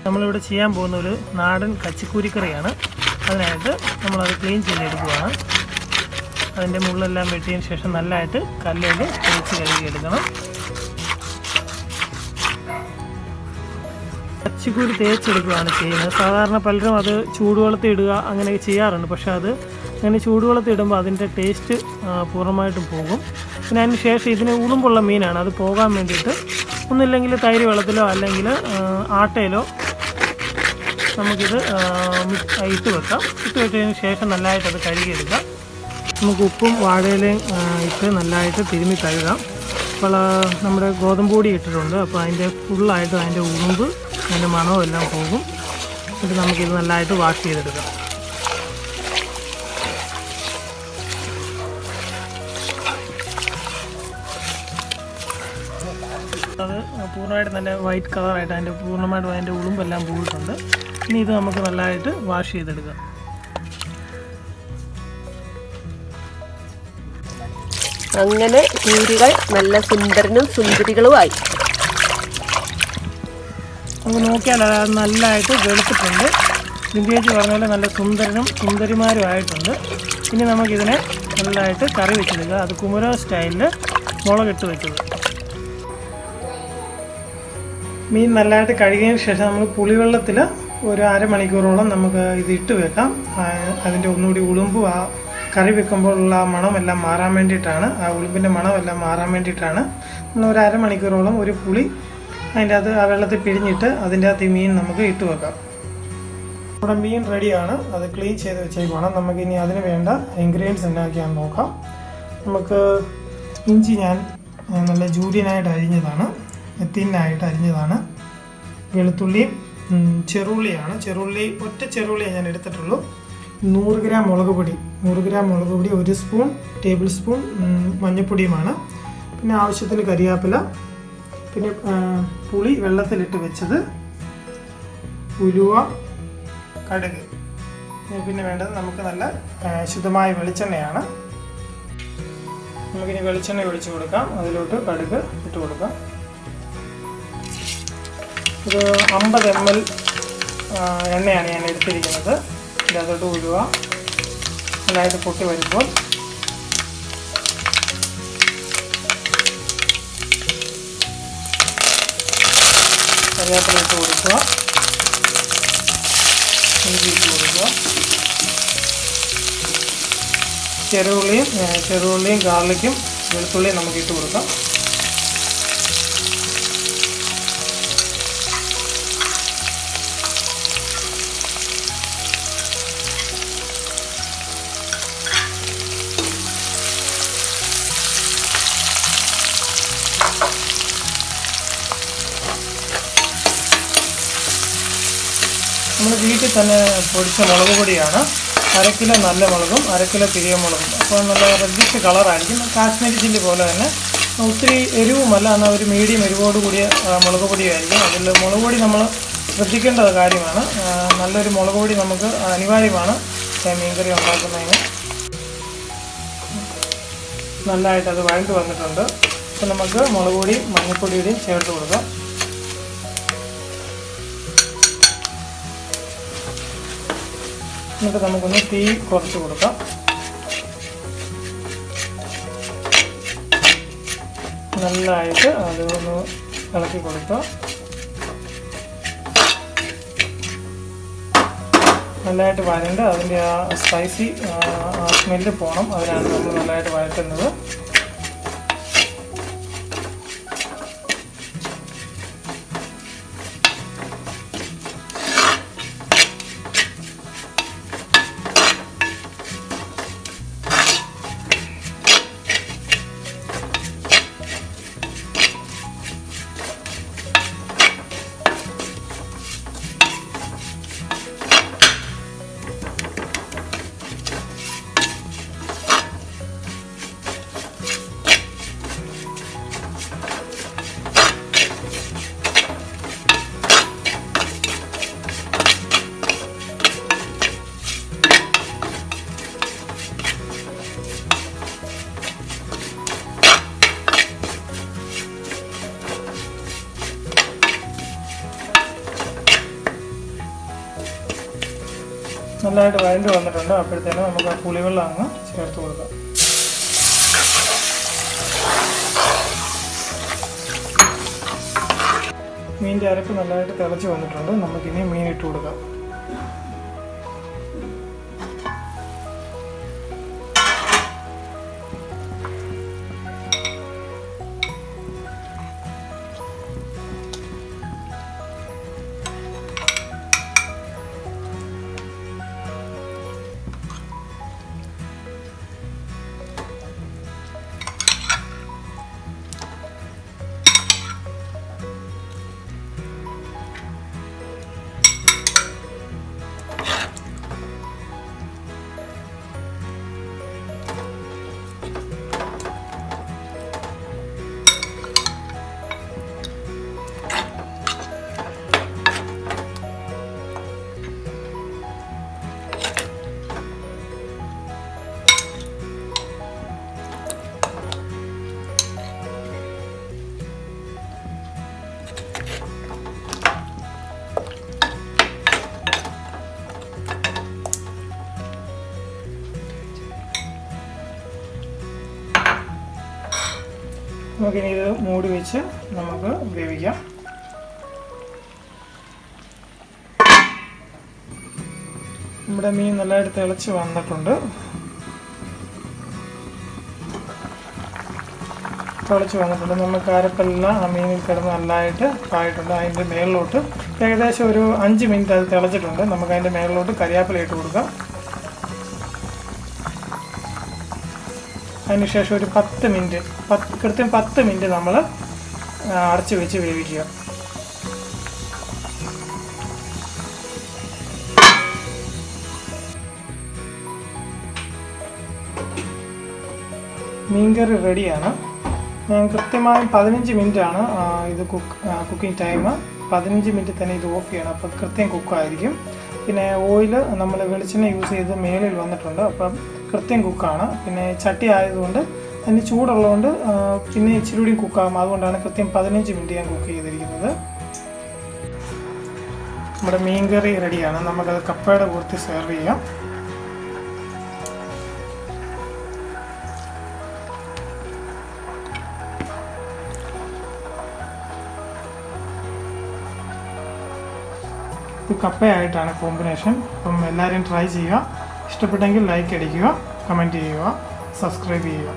നമ്മളിവിടെ ചെയ്യാൻ പോകുന്ന ഒരു നാടൻ കച്ചിക്കൂരിക്കറിയാണ്. അതിനായിട്ട് നമ്മളത് ക്ലീൻ ചെയ്തെടുക്കുകയാണ്. അതിൻ്റെ മുള്ളെല്ലാം വെട്ടിയതിന് ശേഷം നല്ലതായിട്ട് കല്ലിൽ തേച്ച് കഴുകിയെടുക്കണം. കച്ചിക്കൂരി തേച്ചെടുക്കുകയാണ് ചെയ്യുന്നത്. സാധാരണ പലരും അത് ചൂടുവെള്ളത്തിൽ ഇടുക അങ്ങനെയൊക്കെ ചെയ്യാറുണ്ട്. പക്ഷേ അത് അങ്ങനെ ചൂടുവെള്ളത്തിൽ ഇടുമ്പോൾ അതിൻ്റെ ടേസ്റ്റ് പൂർണ്ണമായിട്ടും പോകും. പിന്നെ അതിന് ശേഷം ഇതിന് ഉളുമ്പുള്ള മീനാണ്. അത് പോകാൻ വേണ്ടിയിട്ട് ഒന്നില്ലെങ്കിൽ തൈര് വെള്ളത്തിലോ അല്ലെങ്കിൽ ആട്ടയിലോ നമുക്കിത് ഇട്ട് വെക്കാം. ഇട്ട് വെച്ചതിന് ശേഷം നല്ലതായിട്ട് അത് കഴുകിയെടുക്കാം. നമുക്ക് ഉപ്പും വാഴയിലയും ഇട്ട് നല്ലതായിട്ട് തിരുമ്മി കഴുകാം. അപ്പോൾ നമ്മുടെ ഗോതമ്പ് പൊടി ഇട്ടിട്ടുണ്ട്. അപ്പോൾ അതിൻ്റെ ഫുള്ളായിട്ട് അതിൻ്റെ ഉറുമ്പ് അതിൻ്റെ മണവും എല്ലാം പോകും. എന്നിട്ട് നമുക്കിത് നല്ലതായിട്ട് വാഷ് ചെയ്തെടുക്കാം. അത് പൂർണ്ണമായിട്ട് നല്ല വൈറ്റ് കളറായിട്ട് പൂർണ്ണമായിട്ടും അതിൻ്റെ ഉളുമ്പെല്ലാം പോയിട്ടുണ്ട്. ഇനി ഇത് നമുക്ക് നല്ലതായിട്ട് വാഷ് ചെയ്തെടുക്കാം. അങ്ങനെ കൂരികൾ നല്ല സുന്ദരനും സുന്ദരികളുമായി. നമുക്ക് നോക്കിയാൽ അത് നല്ലതായിട്ട് വെളുത്തിട്ടുണ്ട്. ബിന്ദുചേച്ചി പറഞ്ഞ പോലെ നല്ല സുന്ദരനും സുന്ദരിമാരും ആയിട്ടുണ്ട്. ഇനി നമുക്കിതിനെ നല്ലതായിട്ട് കറി വെച്ചെടുക്കുക. അത് കുമരോ സ്റ്റൈലിൽ മുളകിട്ട് വെച്ചത്. മീൻ നല്ലതായിട്ട് കഴുകിയതിന് ശേഷം നമ്മൾ പുളിവെള്ളത്തിൽ ഒരു അരമണിക്കൂറോളം നമുക്ക് ഇത് ഇട്ട് വെക്കാം. അതിൻ്റെ ഒന്നുകൂടി ഉളുമ്പും ആ കറി വെക്കുമ്പോഴുള്ള ആ മണമെല്ലാം മാറാൻ വേണ്ടിയിട്ടാണ്, ആ ഉളുമ്പിൻ്റെ മണമെല്ലാം മാറാൻ വേണ്ടിയിട്ടാണ് നമ്മൾ ഒരു അരമണിക്കൂറോളം ഒരു പുളി അതിൻ്റെ അകത്ത് ആ വെള്ളത്തിൽ പിഴിഞ്ഞിട്ട് അതിൻ്റെ അകത്ത് ഈ മീൻ നമുക്ക് ഇട്ട് വെക്കാം. നമ്മുടെ മീൻ റെഡിയാണ്. അത് ക്ലീൻ ചെയ്ത് വെച്ചേക്കുവാണ്. നമുക്കിനി അതിന് വേണ്ട ഇൻഗ്രീഡിയൻസ് ഉണ്ടാക്കിയാൽ നോക്കാം. നമുക്ക് ഇഞ്ചി ഞാൻ നല്ല ജൂലിയനായിട്ട് അരിഞ്ഞതാണ്, തിന്നായിട്ട് അരിഞ്ഞതാണ്. വെളുത്തുള്ളിയും ചെറുള്ളിയാണ്. ഒറ്റ ചെറുള്ളിയാണ് ഞാൻ എടുത്തിട്ടുള്ളൂ. 100 ഗ്രാം മുളക് പൊടി, 1 സ്പൂൺ ടേബിൾ സ്പൂൺ മഞ്ഞൾപ്പൊടിയുമാണ്. പിന്നെ ആവശ്യത്തിന് കരിയാപ്പില, പിന്നെ പുളി വെള്ളത്തിലിട്ട് വെച്ചത്, ഉലുവ, കടുക്. പിന്നെ വേണ്ടത് നമുക്ക് നല്ല ശുദ്ധമായ വെളിച്ചെണ്ണയാണ്. നമുക്കിനി വെളിച്ചെണ്ണ ഒഴിച്ചു കൊടുക്കാം. അതിലോട്ട് കടുക് ഇട്ട് കൊടുക്കാം. ഒരു 50 ml എണ്ണയാണ് ഞാൻ എടുത്തിരിക്കുന്നത്. ഇതിനകത്തോട്ട് ഉലുവ നല്ലതായിട്ട് പൊട്ടി വരുമ്പോൾ കറിവേപ്പില ഇട്ട് കൊടുക്കുക, ഇഞ്ചി ഇട്ട് കൊടുക്കുക, ചെറുള്ളിയും ഗാർലിക്കും വെളുത്തുള്ളിയും നമുക്ക് ഇട്ട് കൊടുക്കാം. നമ്മൾ വീട്ടിൽ തന്നെ പൊടിച്ച മുളക് പൊടിയാണ്. 1 കിലോ നല്ല മുളകും 1 കിലോ പിരിയ മുളകും. അപ്പോൾ നല്ല റെഡിഷ് കളറായിരിക്കും. കാശ്മീരി ചില്ലി പോലെ തന്നെ ഒത്തിരി എരിവുമല്ല, എന്നാൽ ഒരു മീഡിയം എരിവോട് കൂടിയ മുളക് പൊടിയായിരിക്കും. അതിൽ മുളക് പൊടി നമ്മൾ ശ്രദ്ധിക്കേണ്ട കാര്യമാണ്. നല്ലൊരു മുളക് പൊടി നമുക്ക് അനിവാര്യമാണ് മീൻകറി ഉണ്ടാക്കുന്നതിന്. നല്ലതായിട്ട് അത് വഴണ്ട് വന്നിട്ടുണ്ട്. അപ്പോൾ നമുക്ക് മുളക് പൊടിയും മഞ്ഞൾപ്പൊടിയുടെയും ചേർത്ത് കൊടുക്കാം. എന്നിട്ട് നമുക്കൊന്ന് തീ കുറച്ച് കൊടുക്കാം. നല്ലതായിട്ട് അതൊന്ന് ഇളക്കി കൊടുക്കുക. നല്ലതായിട്ട് വരണ്ട് അതിൻ്റെ ആ സ്പൈസി സ്മെല്ല് പോകണം. അതിനാണ് നമ്മൾ നല്ലതായിട്ട് വഴറ്റുന്നത്. നല്ലതായിട്ട് വഴണ്ട് വന്നിട്ടുണ്ട്. അപ്പോഴത്തേനും നമുക്ക് ആ പുളിവെള്ളം അങ്ങ് ചേർത്ത് കൊടുക്കാം. മീനിൻ്റെ അരപ്പ് നല്ലതായിട്ട് തിളച്ച് വന്നിട്ടുണ്ട്. നമുക്കിനി മീൻ ഇട്ട് കൊടുക്കാം. നമുക്കിനി ഇത് മൂടി വെച്ച് നമുക്ക് വേവിക്കാം. നമ്മുടെ മീൻ നല്ലതായിട്ട് തിളച്ച് വന്നിട്ടുണ്ട്. നമുക്ക് അരപ്പെല്ലാം ആ മീനിൽ കിടന്ന് നല്ലതായിട്ട് ആയിട്ടുണ്ട്. അതിൻ്റെ മേളിലോട്ട് ഏകദേശം ഒരു 5 മിനിറ്റ് അത് തിളച്ചിട്ടുണ്ട്. നമുക്ക് അതിൻ്റെ മേളിലോട്ട് കരിയാപ്പില ഇട്ട് കൊടുക്കാം. അതിനുശേഷം ഒരു 10 മിനിറ്റ് കൃത്യം 10 മിനിറ്റ് നമ്മൾ അടച്ച് വെച്ച് വേവിക്കുക. മീൻകറി റെഡിയാണ്. ഞാൻ കൃത്യമായും 15 മിനിറ്റാണ് ഇത് കുക്കിംഗ് ടൈം. 15 മിനിറ്റ് തന്നെ ഇത് ഓഫ് ചെയ്യണം. അപ്പോൾ കൃത്യം കുക്കായിരിക്കും. പിന്നെ ഓയിൽ നമ്മൾ വെളിച്ചെണ്ണ യൂസ് ചെയ്ത് മേലിൽ വന്നിട്ടുണ്ട്. അപ്പം കൃത്യം കുക്കാണ്. പിന്നെ ചട്ടി ആയതുകൊണ്ട് അതിന് ചൂടുള്ളതുകൊണ്ട് പിന്നെ ഇച്ചിരി കൂടി കുക്കാകും. അതുകൊണ്ടാണ് കൃത്യം 15 മിനിറ്റ് ഞാൻ കുക്ക് ചെയ്തിരിക്കുന്നത്. നമ്മുടെ മീൻ കറി റെഡിയാണ്. നമുക്കത് കപ്പയുടെ കൂർത്തി സെർവ് ചെയ്യാം. ഇത് കപ്പയായിട്ടാണ് കോമ്പിനേഷൻ. അപ്പം എല്ലാവരും ട്രൈ ചെയ്യുക. ഇഷ്ടപ്പെട്ടെങ്കിൽ ലൈക്ക് അടിക്കുക, കമൻറ്റ് ചെയ്യുക, സബ്സ്ക്രൈബ് ചെയ്യുക.